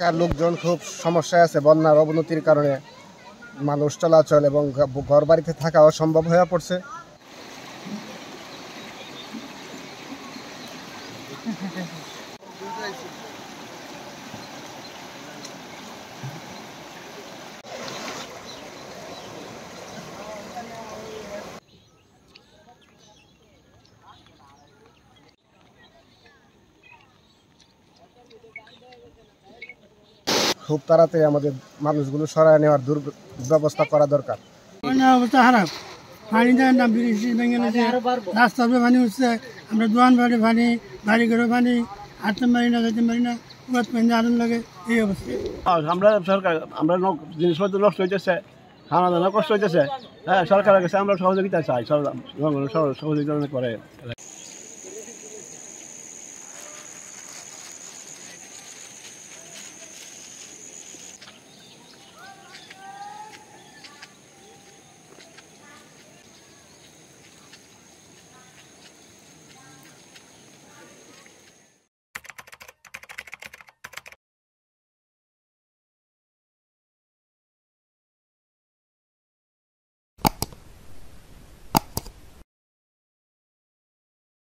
এলাকার লোকজন খুব সমস্যায় আছে। বন্যার অবনতির কারণে মানুষ চলাচল এবং ঘর বাড়িতে থাকা অসম্ভব হয়ে পড়ছে। খুব তাড়াতাড়ি আমাদের মানুষগুলো সরায় নেওয়ার ব্যবস্থা করা দরকার। অবস্থা খারাপ, পানি দেয় না, ব্রিজ ভেঙে গেছে, রাস্তা পানি উঠছে, আমরা দোকান বাড়ি পানি, বাড়ি ঘরে পানি, হাঁটতে পারি না, যেতে পারি না, পানি আগুন লাগে, এই অবস্থা। আমরা সরকার আমরা জিনিসপত্র নষ্ট হইতেছে, খানা দানা কষ্ট হইতেছে। হ্যাঁ, সরকারের কাছে আমরা সহযোগিতা চাই, সহযোগিতা করে।